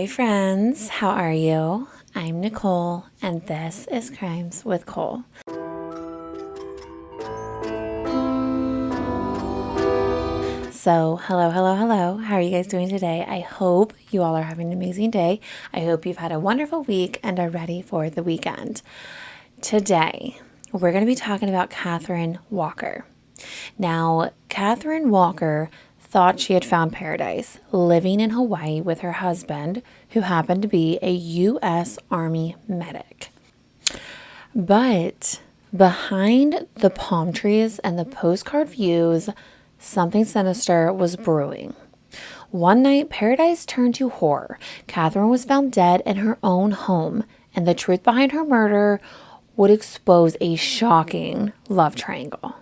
Hi friends, how are you? I'm Nicole and this is Crimes with Cole. So, hello. How are you guys doing today? I hope you all are having an amazing day. I hope you've had a wonderful week and are ready for the weekend. Today, we're going to be talking about Cathy Walker. Now, Cathy Walker thought she had found paradise living in Hawaii with her husband, who happened to be a U.S. Army medic. But behind the palm trees and the postcard views, something sinister was brewing. One night, paradise turned to horror. Cathy was found dead in her own home, and the truth behind her murder would expose a shocking love triangle.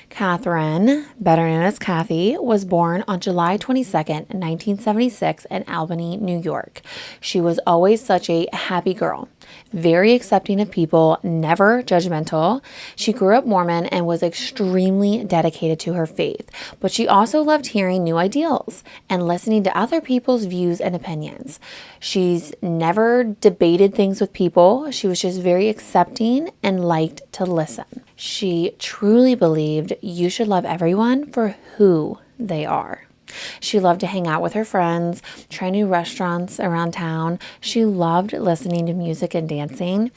Cathy, better known as Cathy, was born on July 22nd, 1976 in Albany, New York. She was always such a happy girl, very accepting of people, never judgmental. She grew up Mormon and was extremely dedicated to her faith, but she also loved hearing new ideals and listening to other people's views and opinions. She's never debated things with people. She was just very accepting and liked to listen. She truly believed you should love everyone for who they are. She loved to hang out with her friends, try new restaurants around town. She loved listening to music and dancing.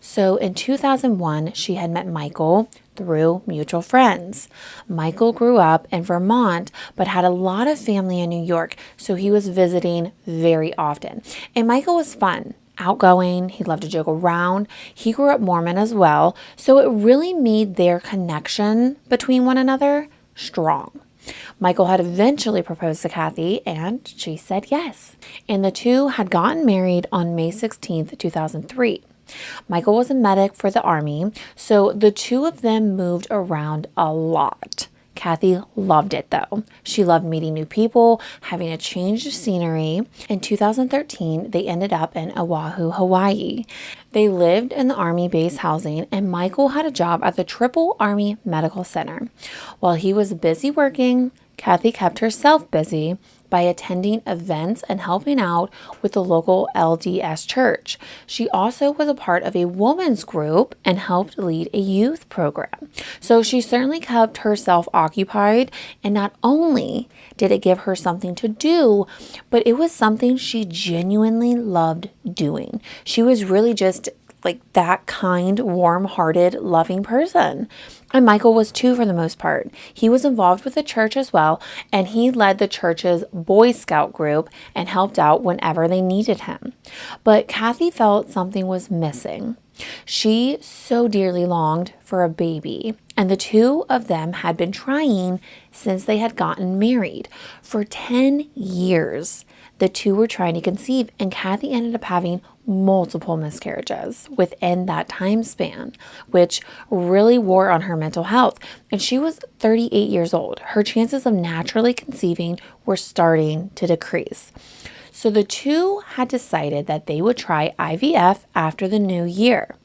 So in 2001, she had met Michael through mutual friends. Michael grew up in Vermont, but had a lot of family in New York, so he was visiting very often. And Michael was fun, outgoing. He loved to joke around. He grew up Mormon as well, so it really made their connection between one another strong. Michael had eventually proposed to Cathy, and she said yes. And the two had gotten married on May 16th, 2003. Michael was a medic for the Army, so the two of them moved around a lot. Cathy loved it though. She loved meeting new people, having a change of scenery. In 2013, they ended up in Oahu, Hawaii. They lived in the Army base housing, and Michael had a job at the Triple Army Medical Center. While he was busy working, Cathy kept herself busy by attending events and helping out with the local LDS church. She also was a part of a women's group and helped lead a youth program. So she certainly kept herself occupied, and not only did it give her something to do, but it was something she genuinely loved doing. She was really just like that kind, warm-hearted, loving person. And Michael was too for the most part. He was involved with the church as well, and he led the church's Boy Scout group and helped out whenever they needed him. But Cathy felt something was missing. She so dearly longed for a baby, and the two of them had been trying since they had gotten married. For 10 years, the two were trying to conceive, and Cathy ended up having multiple miscarriages within that time span, which really wore on her mental health. And she was 38 years old. Her chances of naturally conceiving were starting to decrease. So the two had decided that they would try IVF after the new year.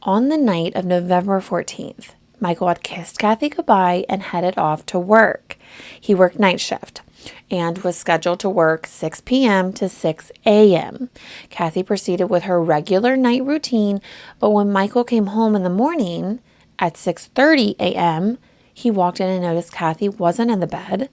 On the night of November 14th, Michael had kissed Cathy goodbye and headed off to work. He worked night shift and was scheduled to work 6 p.m. to 6 a.m. Cathy proceeded with her regular night routine, but when Michael came home in the morning at 6:30 a.m., he walked in and noticed Cathy wasn't in the bed.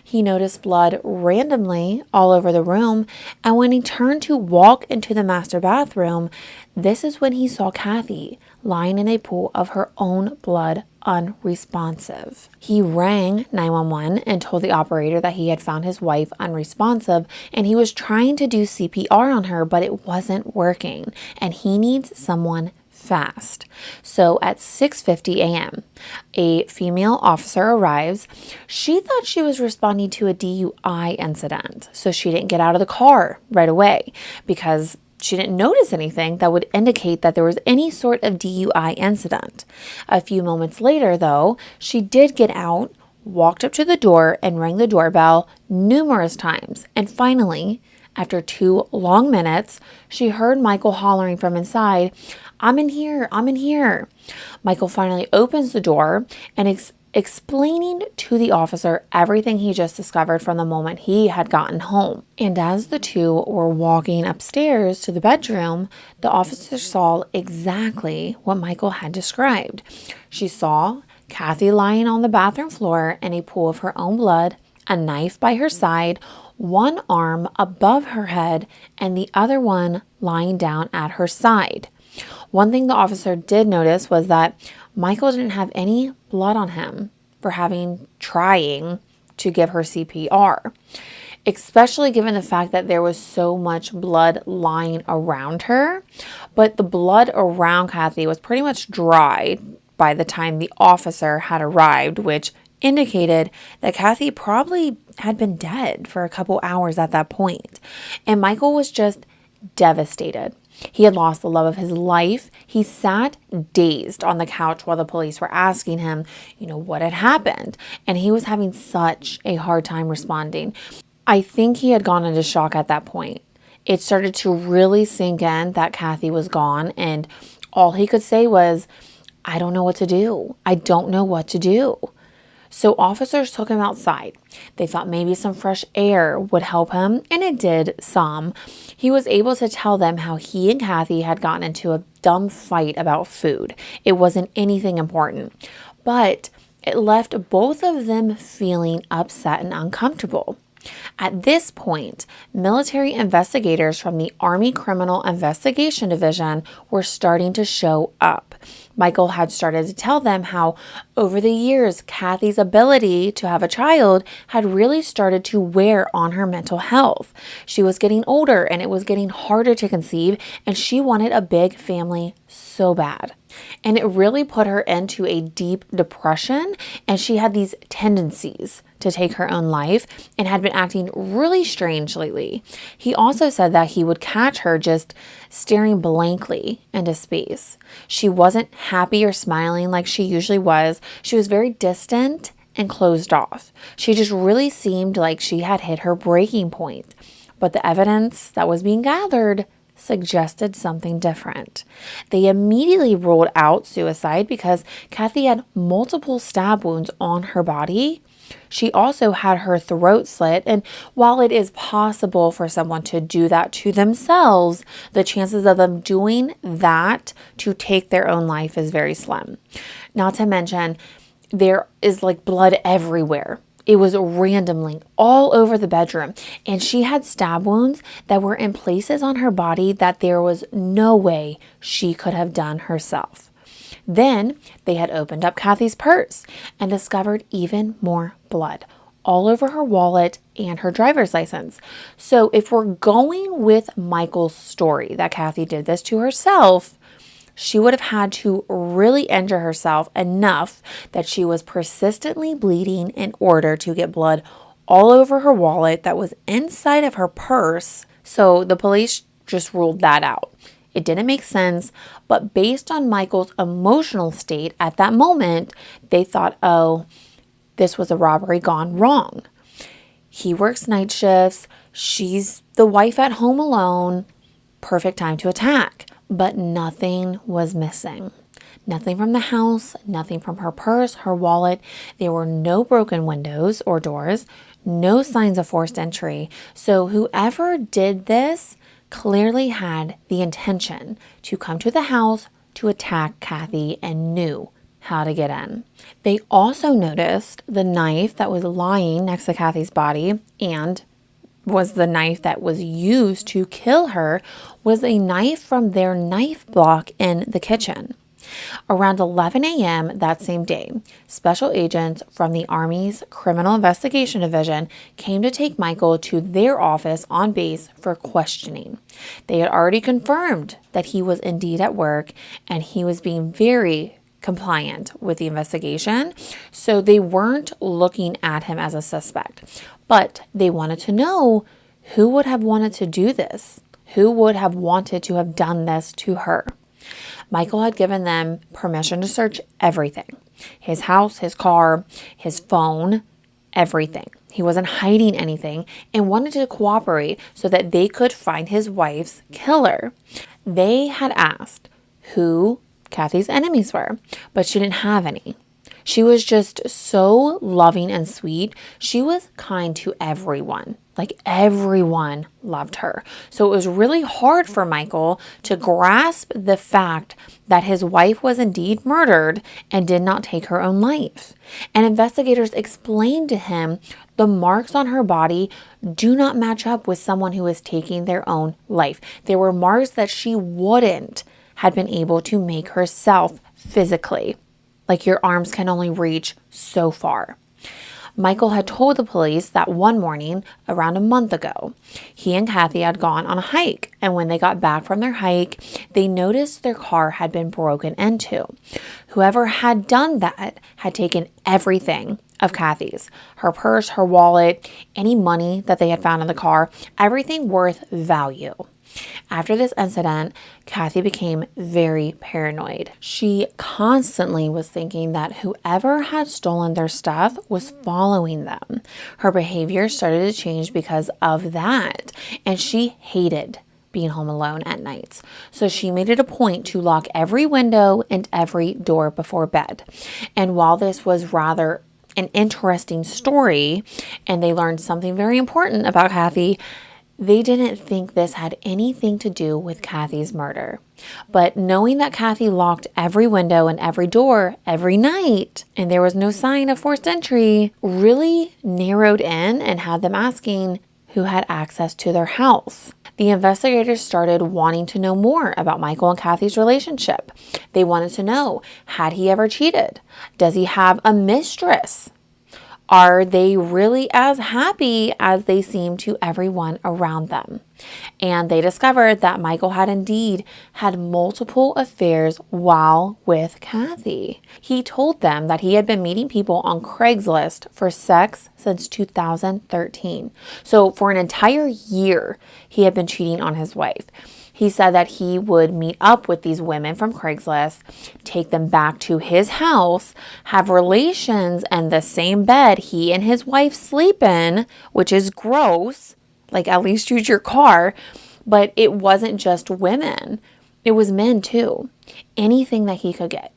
He noticed blood randomly all over the room, and when he turned to walk into the master bathroom, this is when he saw Cathy lying in a pool of her own blood, unresponsive. He rang 911 and told the operator that he had found his wife unresponsive, and he was trying to do CPR on her, but it wasn't working, and he needs someone fast. So at 6:50 a.m., a female officer arrives. She thought she was responding to a DUI incident, so she didn't get out of the car right away because she didn't notice anything that would indicate that there was any sort of DUI incident. A few moments later, though, she did get out, walked up to the door, and rang the doorbell numerous times. And finally, after 2 long minutes, she heard Michael hollering from inside, "I'm in here, I'm in here." Michael finally opens the door and explaining to the officer everything he just discovered from the moment he had gotten home. And as the two were walking upstairs to the bedroom, the officer saw exactly what Michael had described. She saw Cathy lying on the bathroom floor in a pool of her own blood, a knife by her side, one arm above her head, and the other one lying down at her side. One thing the officer did notice was that Michael didn't have any blood on him for trying to give her CPR, especially given the fact that there was so much blood lying around her. But the blood around Cathy was pretty much dry by the time the officer had arrived, which indicated that Cathy probably had been dead for a couple hours at that point. And Michael was just devastated. He had lost the love of his life. He sat dazed on the couch while the police were asking him, what had happened. And he was having such a hard time responding. I think he had gone into shock at that point. It started to really sink in that Cathy was gone. And all he could say was, I don't know what to do. I don't know what to do. So officers took him outside. They thought maybe some fresh air would help him, and it did some. He was able to tell them how he and Cathy had gotten into a dumb fight about food. It wasn't anything important, but it left both of them feeling upset and uncomfortable. At this point, military investigators from the Army Criminal Investigation Division were starting to show up. Michael had started to tell them how over the years, Cathy's ability to have a child had really started to wear on her mental health. She was getting older and it was getting harder to conceive, and she wanted a big family so bad. And it really put her into a deep depression, and she had these tendencies to take her own life and had been acting really strange lately. He also said that he would catch her just staring blankly into space. She wasn't happy or smiling like she usually was. She was very distant and closed off. She just really seemed like she had hit her breaking point. But the evidence that was being gathered suggested something different. They immediately ruled out suicide because Cathy had multiple stab wounds on her body. She also had her throat slit, and while it is possible for someone to do that to themselves, the chances of them doing that to take their own life is very slim. Not to mention, there is blood everywhere. It was randomly all over the bedroom, and she had stab wounds that were in places on her body that there was no way she could have done herself. Then they had opened up Cathy's purse and discovered even more blood all over her wallet and her driver's license. So if we're going with Michael's story that Cathy did this to herself, she would have had to really injure herself enough that she was persistently bleeding in order to get blood all over her wallet that was inside of her purse. So the police just ruled that out. It didn't make sense, but based on Michael's emotional state at that moment, they thought, oh, this was a robbery gone wrong. He works night shifts. She's the wife at home alone. Perfect time to attack. But nothing was missing. Nothing from the house, nothing from her purse, her wallet. There were no broken windows or doors, no signs of forced entry. So whoever did this clearly had the intention to come to the house to attack Cathy and knew how to get in. They also noticed the knife that was lying next to Cathy's body and was the knife that was used to kill her was a knife from their knife block in the kitchen. Around 11 a.m. that same day, special agents from the Army's Criminal Investigation Division came to take Michael to their office on base for questioning. They had already confirmed that he was indeed at work and he was being very compliant with the investigation, so they weren't looking at him as a suspect. But they wanted to know who would have wanted to do this, who would have wanted to have done this to her. Michael had given them permission to search everything. His house, his car, his phone, everything. He wasn't hiding anything and wanted to cooperate so that they could find his wife's killer. They had asked who Cathy's enemies were, but she didn't have any. She was just so loving and sweet. She was kind to everyone. Like everyone loved her. So it was really hard for Michael to grasp the fact that his wife was indeed murdered and did not take her own life. And investigators explained to him the marks on her body do not match up with someone who is taking their own life. They were marks that she wouldn't have been able to make herself physically. Like your arms can only reach so far. Michael had told the police that one morning, around a month ago, he and Cathy had gone on a hike. And when they got back from their hike, they noticed their car had been broken into. Whoever had done that had taken everything of Cathy's, her purse, her wallet, any money that they had found in the car, everything worth value. After this incident, Cathy became very paranoid. She constantly was thinking that whoever had stolen their stuff was following them. Her behavior started to change because of that, and she hated being home alone at nights. So she made it a point to lock every window and every door before bed. And while this was rather an interesting story, and they learned something very important about Cathy, they didn't think this had anything to do with Cathy's murder. But knowing that Cathy locked every window and every door every night, and there was no sign of forced entry, really narrowed in and had them asking who had access to their house. The investigators started wanting to know more about Michael and Cathy's relationship. They wanted to know, had he ever cheated? Does he have a mistress? Are they really as happy as they seem to everyone around them? And they discovered that Michael had indeed had multiple affairs while with Cathy. He told them that he had been meeting people on Craigslist for sex since 2013. So for an entire year, he had been cheating on his wife. He said that he would meet up with these women from Craigslist, take them back to his house, have relations in the same bed he and his wife sleep in, which is gross. Like, at least use your car. But it wasn't just women. It was men too. Anything that he could get.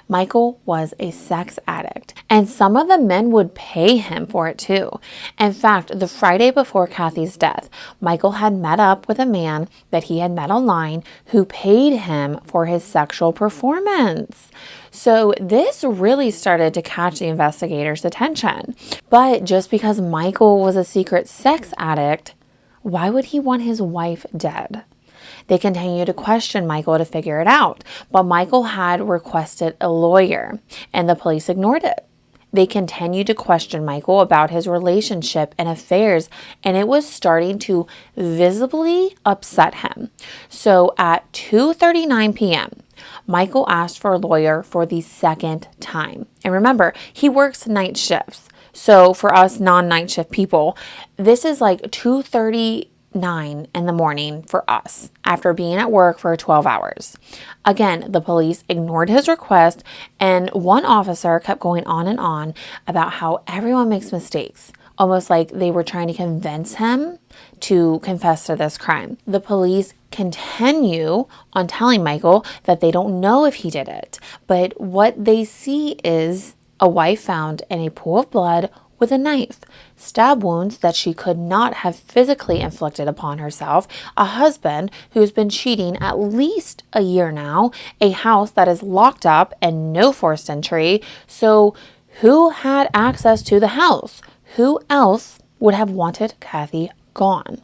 Michael was a sex addict, and some of the men would pay him for it too. In fact, the Friday before Cathy's death, Michael had met up with a man that he had met online who paid him for his sexual performance. So this really started to catch the investigators' attention. But just because Michael was a secret sex addict, why would he want his wife dead? They continued to question Michael to figure it out, but Michael had requested a lawyer, and the police ignored it. They continued to question Michael about his relationship and affairs, and it was starting to visibly upset him. So at 2:39 p.m., Michael asked for a lawyer for the second time. And remember, he works night shifts. So for us non-night shift people, this is like 2:39 in the morning for us after being at work for 12 hours. Again, the police ignored his request, and one officer kept going on and on about how everyone makes mistakes, almost like they were trying to convince him to confess to this crime. The police continue on telling Michael that they don't know if he did it, but what they see is a wife found in a pool of blood with a knife, stab wounds that she could not have physically inflicted upon herself, a husband who's been cheating at least a year now, a house that is locked up and no forced entry. So who had access to the house? Who else would have wanted Cathy gone?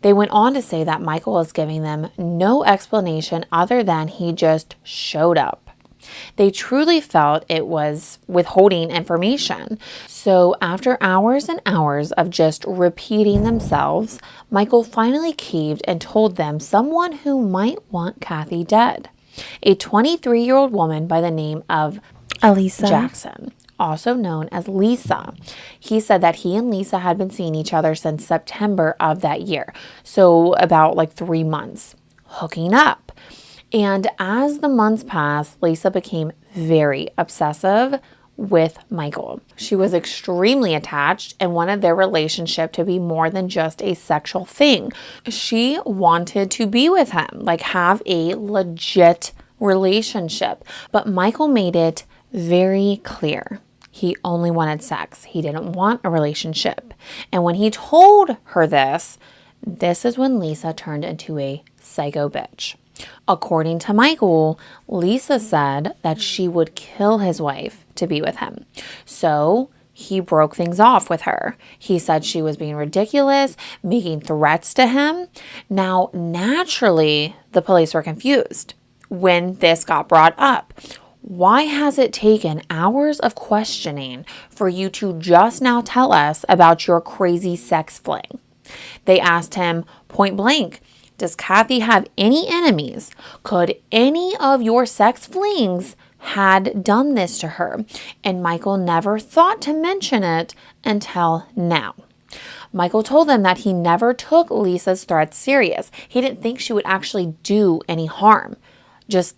They went on to say that Michael was giving them no explanation other than he just showed up. They truly felt it was withholding information. So after hours and hours of just repeating themselves, Michael finally caved and told them someone who might want Cathy dead. A 23-year-old woman by the name of Elisa Jackson, also known as Lisa. He said that he and Lisa had been seeing each other since September of that year. So about like 3 months, hooking up. And as the months passed, Lisa became very obsessive with Michael. She was extremely attached and wanted their relationship to be more than just a sexual thing. She wanted to be with him, like have a legit relationship. But Michael made it very clear. He only wanted sex. He didn't want a relationship. And when he told her this is when Lisa turned into a psycho bitch. According to Michael, Lisa said that she would kill his wife to be with him. So he broke things off with her. He said she was being ridiculous, making threats to him. Now, naturally, the police were confused when this got brought up. Why has it taken hours of questioning for you to just now tell us about your crazy sex fling? They asked him point blank, does Cathy have any enemies? Could any of your sex flings had done this to her? And Michael never thought to mention it until now. Michael told them that he never took Lisa's threats serious. He didn't think she would actually do any harm, just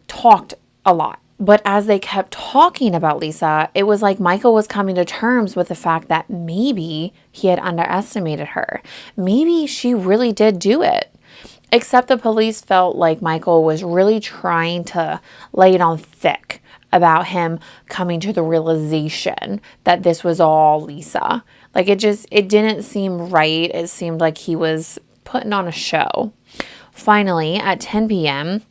talked a lot. But as they kept talking about Lisa, it was like Michael was coming to terms with the fact that maybe he had underestimated her. Maybe she really did do it. Except the police felt like Michael was really trying to lay it on thick about him coming to the realization that this was all Lisa. It didn't seem right. It seemed like he was putting on a show. Finally, at 10 p.m.,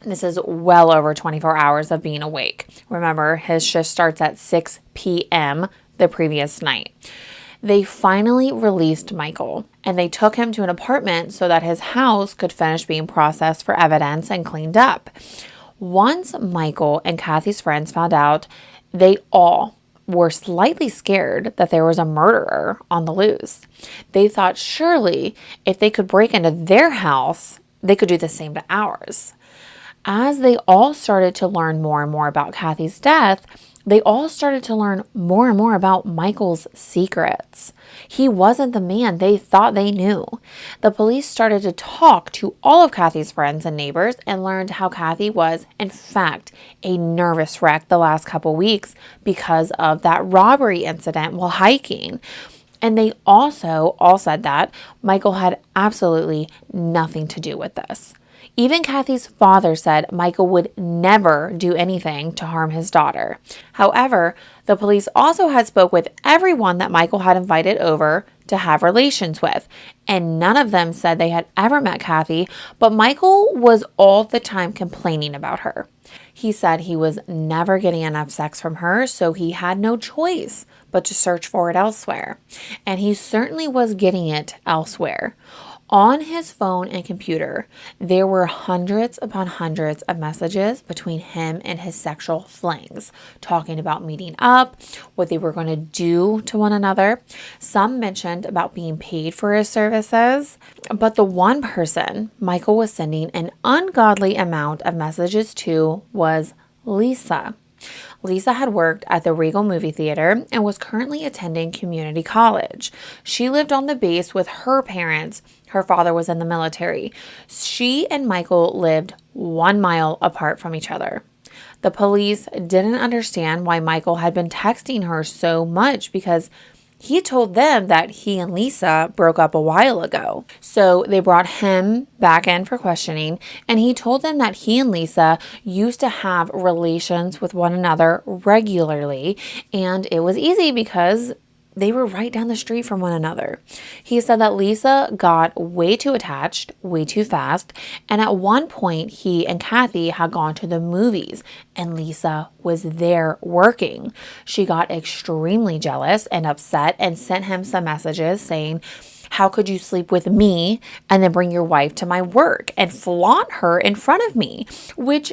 this is well over 24 hours of being awake. Remember, his shift starts at 6 p.m. the previous night. They finally released Michael, and they took him to an apartment so that his house could finish being processed for evidence and cleaned up. Once Michael and Cathy's friends found out, they all were slightly scared that there was a murderer on the loose. They thought surely if they could break into their house, they could do the same to ours. As they all started to learn more and more about Cathy's death, they all started to learn more and more about Michael's secrets. He wasn't the man they thought they knew. The police started to talk to all of Cathy's friends and neighbors and learned how Cathy was, in fact, a nervous wreck the last couple weeks because of that robbery incident while hiking. And they also all said that Michael had absolutely nothing to do with this. Even Cathy's father said Michael would never do anything to harm his daughter. However, the police also had spoke with everyone that Michael had invited over to have relations with, and none of them said they had ever met Cathy, but Michael was all the time complaining about her. He said he was never getting enough sex from her, so he had no choice but to search for it elsewhere. And he certainly was getting it elsewhere. On his phone and computer, there were hundreds upon hundreds of messages between him and his sexual flings, talking about meeting up, what they were going to do to one another. Some mentioned about being paid for his services, but the one person Michael was sending an ungodly amount of messages to was Lisa. Lisa had worked at the Regal movie theater and was currently attending community college. She lived on the base with her parents. Her father was in the military. She and Michael lived 1 mile apart from each other. The police didn't understand why Michael had been texting her so much because he told them that he and Lisa broke up a while ago. So they brought him back in for questioning, and he told them that he and Lisa used to have relations with one another regularly, and it was easy because they were right down the street from one another. He said that Lisa got way too attached, way too fast, and at one point he and Cathy had gone to the movies and Lisa was there working. She got extremely jealous and upset and sent him some messages saying, "How could you sleep with me and then bring your wife to my work and flaunt her in front of me?" Which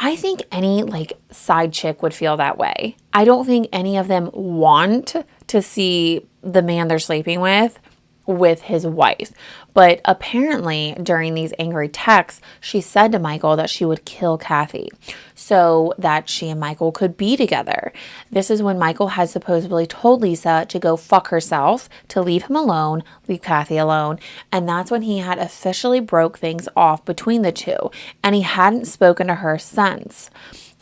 I think any side chick would feel that way. I don't think any of them want to see the man they're sleeping with his wife. But apparently during these angry texts, she said to Michael that she would kill Cathy so that she and Michael could be together. This is when Michael had supposedly told Lisa to go fuck herself, to leave him alone, leave Cathy alone. And that's when he had officially broke things off between the two. And he hadn't spoken to her since.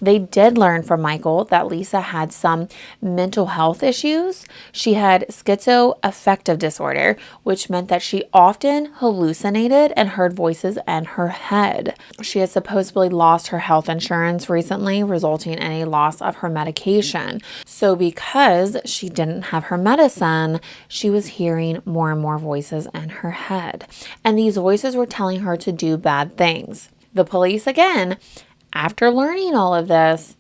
They did learn from Michael that Lisa had some mental health issues. She had schizoaffective disorder, which meant that she often hallucinated and heard voices in her head. She had supposedly lost her health insurance recently, resulting in a loss of her medication. So because she didn't have her medicine, she was hearing more and more voices in her head. And these voices were telling her to do bad things. The police, again, after learning all of this,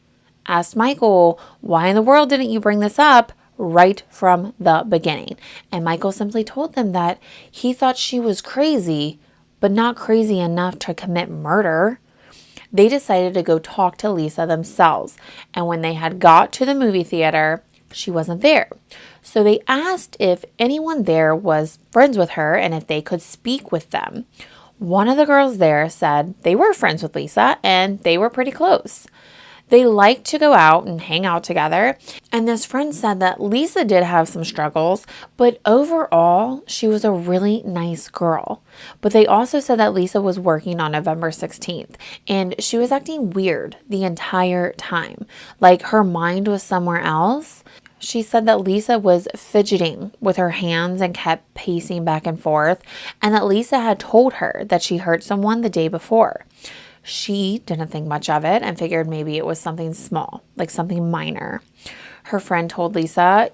asked Michael, why in the world didn't you bring this up right from the beginning? And Michael simply told them that he thought she was crazy, but not crazy enough to commit murder. They decided to go talk to Lisa themselves. And when they had got to the movie theater, she wasn't there. So they asked if anyone there was friends with her and if they could speak with them. One of the girls there said they were friends with Lisa and they were pretty close. They liked to go out and hang out together. And this friend said that Lisa did have some struggles, but overall, she was a really nice girl. But they also said that Lisa was working on November 16th and she was acting weird the entire time. Like her mind was somewhere else. She said that Lisa was fidgeting with her hands and kept pacing back and forth, and that Lisa had told her that she hurt someone the day before. She didn't think much of it and figured maybe it was something small, like something minor. Her friend told Lisa,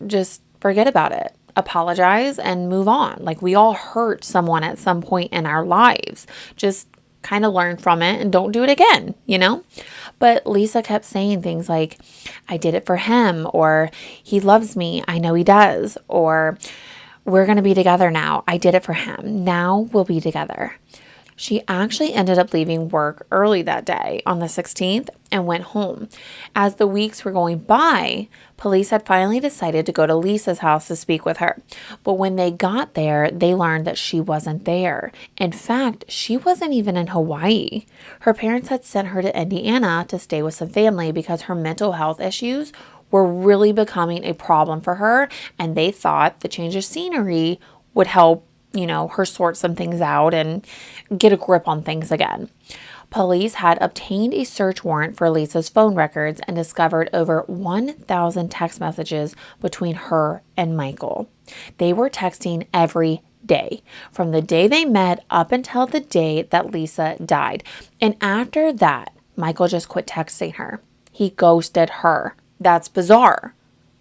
just forget about it. Apologize and move on. Like, we all hurt someone at some point in our lives. Just kind of learn from it and don't do it again, But Lisa kept saying things like, I did it for him, or he loves me, I know he does, or we're going to be together now. I did it for him. Now we'll be together. She actually ended up leaving work early that day on the 16th and went home. As the weeks were going by, police had finally decided to go to Lisa's house to speak with her. But when they got there, they learned that she wasn't there. In fact, she wasn't even in Hawaii. Her parents had sent her to Indiana to stay with some family because her mental health issues were really becoming a problem for her, and they thought the change of scenery would help her sort some things out and get a grip on things again. Police had obtained a search warrant for Lisa's phone records and discovered over 1,000 text messages between her and Michael. They were texting every day, from the day they met up until the day that Lisa died. And after that, Michael just quit texting her. He ghosted her. That's bizarre.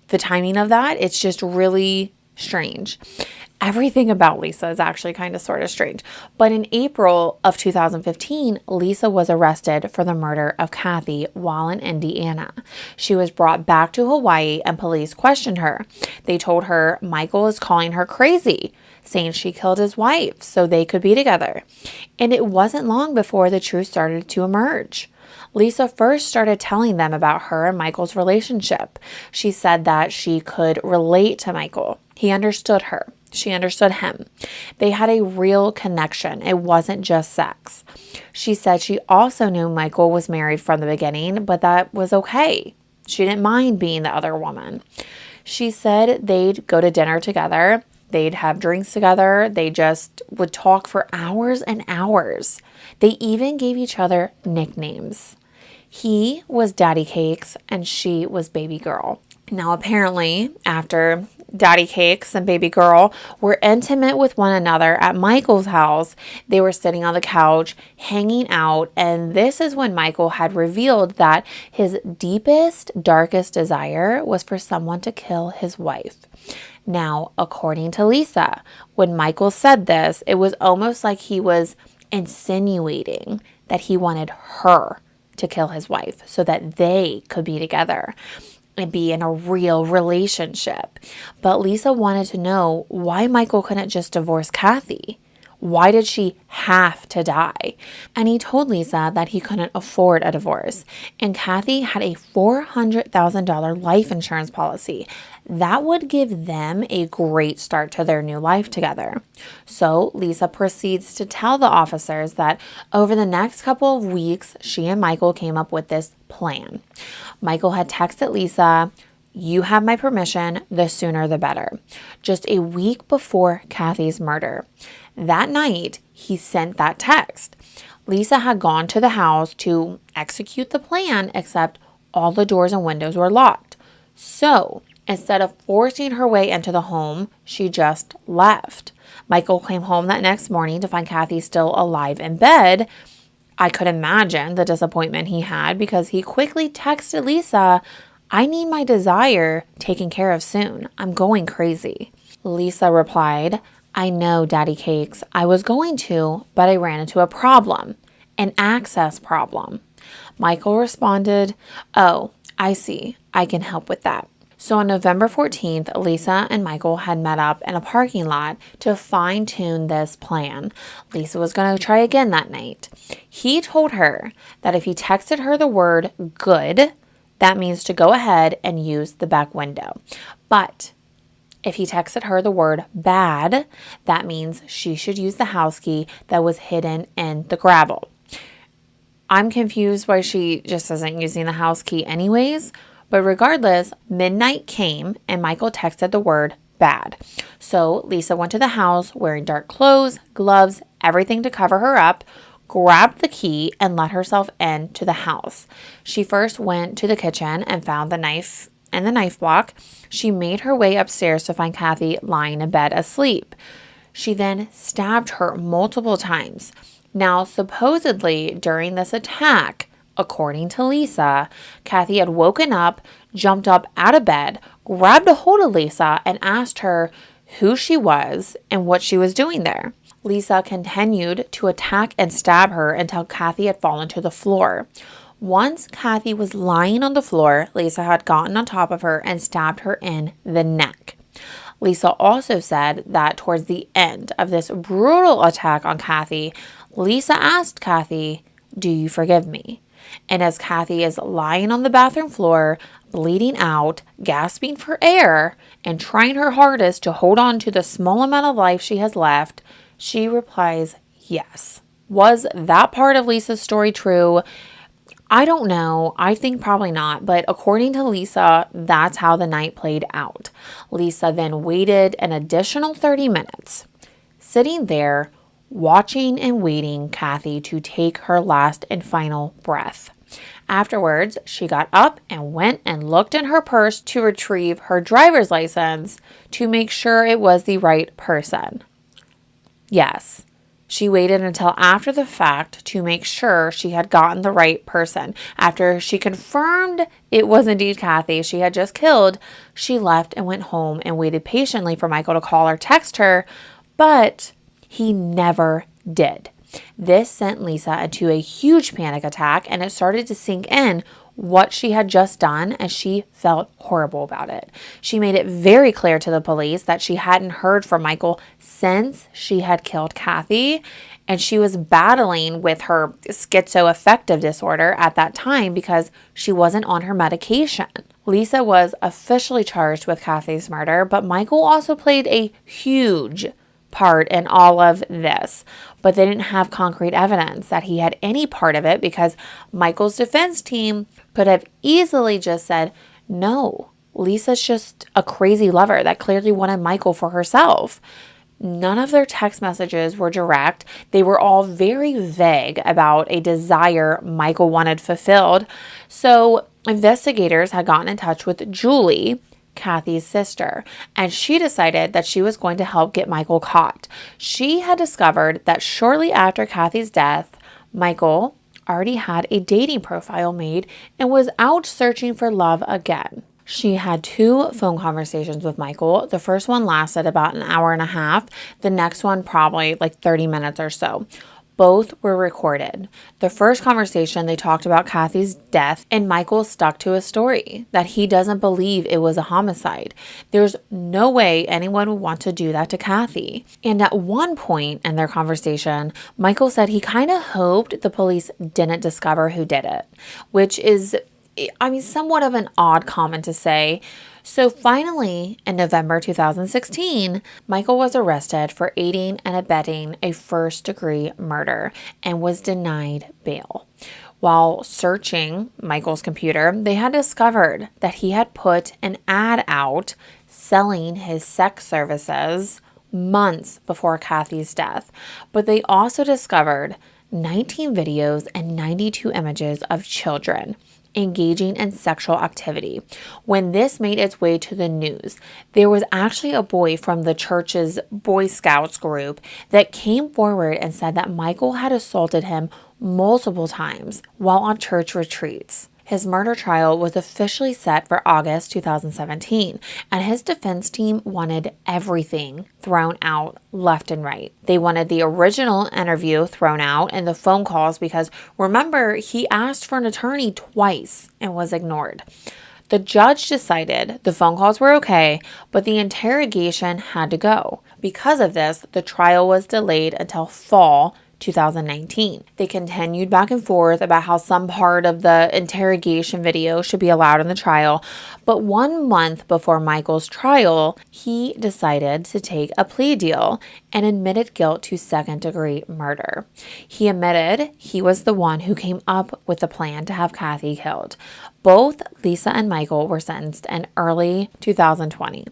The timing of that, it's just really strange. Everything about Lisa is actually kind of sort of strange. But in April of 2015, Lisa was arrested for the murder of Cathy while in Indiana. She was brought back to Hawaii and police questioned her. They told her Michael is calling her crazy, saying she killed his wife so they could be together. And it wasn't long before the truth started to emerge. Lisa first started telling them about her and Michael's relationship. She said that she could relate to Michael. He understood her. She understood him. They had a real connection. It wasn't just sex. She said she also knew Michael was married from the beginning, but that was okay. She didn't mind being the other woman. She said they'd go to dinner together. They'd have drinks together. They just would talk for hours and hours. They even gave each other nicknames. He was Daddy Cakes and she was Baby Girl. Now, apparently, after Daddy Cakes and Baby Girl were intimate with one another at Michael's house, they were sitting on the couch, hanging out, and this is when Michael had revealed that his deepest, darkest desire was for someone to kill his wife. Now, according to Lisa, when Michael said this, it was almost like he was insinuating that he wanted her to kill his wife so that they could be together and be in a real relationship. But Lisa wanted to know why Michael couldn't just divorce Cathy. Why did she have to die? And he told Lisa that he couldn't afford a divorce. And Cathy had a $400,000 life insurance policy. That would give them a great start to their new life together. So Lisa proceeds to tell the officers that over the next couple of weeks, she and Michael came up with this plan. Michael had texted Lisa, "You have my permission, the sooner the better," just a week before Cathy's murder. That night, he sent that text. Lisa had gone to the house to execute the plan, except all the doors and windows were locked. So instead of forcing her way into the home, she just left. Michael came home that next morning to find Cathy still alive in bed. I could imagine the disappointment he had because he quickly texted Lisa, "I need my desire taken care of soon. I'm going crazy." Lisa replied, "I know, Daddy Cakes. I was going to, but I ran into a problem, an access problem." Michael responded, "Oh, I see. I can help with that." So on November 14th, Lisa and Michael had met up in a parking lot to fine-tune this plan. Lisa was going to try again that night. He told her that if he texted her the word good, that means to go ahead and use the back window. But if he texted her the word bad, that means she should use the house key that was hidden in the gravel. I'm confused why she just isn't using the house key anyways. But regardless, midnight came and Michael texted the word bad. So Lisa went to the house wearing dark clothes, gloves, everything to cover her up, grabbed the key, and let herself into the house. She first went to the kitchen and found the knife and the knife block. She made her way upstairs to find Cathy lying in bed asleep. She then stabbed her multiple times. Now, supposedly during this attack, according to Lisa, Cathy had woken up, jumped up out of bed, grabbed a hold of Lisa, and asked her who she was and what she was doing there. Lisa continued to attack and stab her until Cathy had fallen to the floor. Once Cathy was lying on the floor, Lisa had gotten on top of her and stabbed her in the neck. Lisa also said that towards the end of this brutal attack on Cathy, Lisa asked Cathy, "Do you forgive me?" And as Cathy is lying on the bathroom floor, bleeding out, gasping for air, and trying her hardest to hold on to the small amount of life she has left, she replies, yes. Was that part of Lisa's story true? I don't know. I think probably not. But according to Lisa, that's how the night played out. Lisa then waited an additional 30 minutes, sitting there, watching and waiting Cathy to take her last and final breath. Afterwards, she got up and went and looked in her purse to retrieve her driver's license to make sure it was the right person. Yes, she waited until after the fact to make sure she had gotten the right person. After she confirmed it was indeed Cathy she had just killed, she left and went home and waited patiently for Michael to call or text her, but he never did. This sent Lisa into a huge panic attack, and it started to sink in what she had just done, as she felt horrible about it. She made it very clear to the police that she hadn't heard from Michael since she had killed Cathy, and she was battling with her schizoaffective disorder at that time because she wasn't on her medication. Lisa was officially charged with Cathy's murder, but Michael also played a huge part in all of this, but they didn't have concrete evidence that he had any part of it because Michael's defense team could have easily just said, no, Lisa's just a crazy lover that clearly wanted Michael for herself. None of their text messages were direct. They were all very vague about a desire Michael wanted fulfilled. So investigators had gotten in touch with Julie, Cathy's sister, and she decided that she was going to help get Michael caught. She had discovered that shortly after Cathy's death, Michael already had a dating profile made and was out searching for love again. She had 2 phone conversations with Michael. The first one lasted about an hour and a half. The next one probably like 30 minutes or so. Both were recorded. The first conversation, they talked about Cathy's death, and Michael stuck to his story that he doesn't believe it was a homicide. There's no way anyone would want to do that to Cathy. And at one point in their conversation, Michael said he kind of hoped the police didn't discover who did it, which is, somewhat of an odd comment to say. So finally, in November 2016, Michael was arrested for aiding and abetting a first-degree murder and was denied bail. While searching Michael's computer, they had discovered that he had put an ad out selling his sex services months before Cathy's death. But they also discovered 19 videos and 92 images of children engaging in sexual activity. When this made its way to the news, there was actually a boy from the church's Boy Scouts group that came forward and said that Michael had assaulted him multiple times while on church retreats. His murder trial was officially set for August 2017, and his defense team wanted everything thrown out left and right. They wanted the original interview thrown out and the phone calls because, remember, he asked for an attorney twice and was ignored. The judge decided the phone calls were okay, but the interrogation had to go. Because of this, the trial was delayed until fall 2019. They continued back and forth about how some part of the interrogation video should be allowed in the trial, but 1 month before Michael's trial, he decided to take a plea deal and admitted guilt to second-degree murder. He admitted he was the one who came up with the plan to have Cathy killed. Both Lisa and Michael were sentenced in early 2020.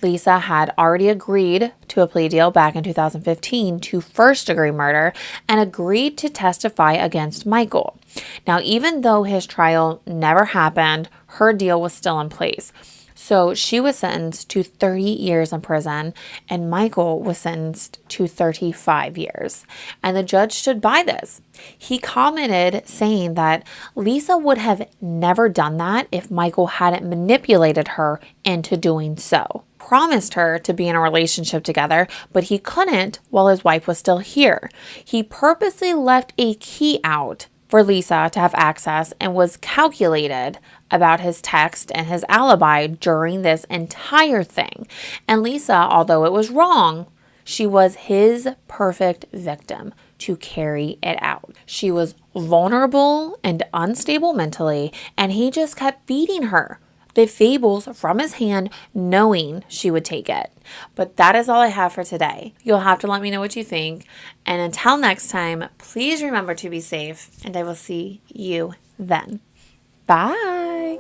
Lisa had already agreed to a plea deal back in 2015 to first-degree murder and agreed to testify against Michael. Now, even though his trial never happened, her deal was still in place. So she was sentenced to 30 years in prison, and Michael was sentenced to 35 years. And the judge stood by this. He commented saying that Lisa would have never done that if Michael hadn't manipulated her into doing so. Promised her to be in a relationship together, but he couldn't while his wife was still here. He purposely left a key out for Lisa to have access and was calculated about his text and his alibi during this entire thing. And Lisa, although it was wrong, she was his perfect victim to carry it out. She was vulnerable and unstable mentally, and he just kept feeding her the fables from his hand, knowing she would take it. But that is all I have for today. You'll have to let me know what you think. And until next time, please remember to be safe, and I will see you then. Bye.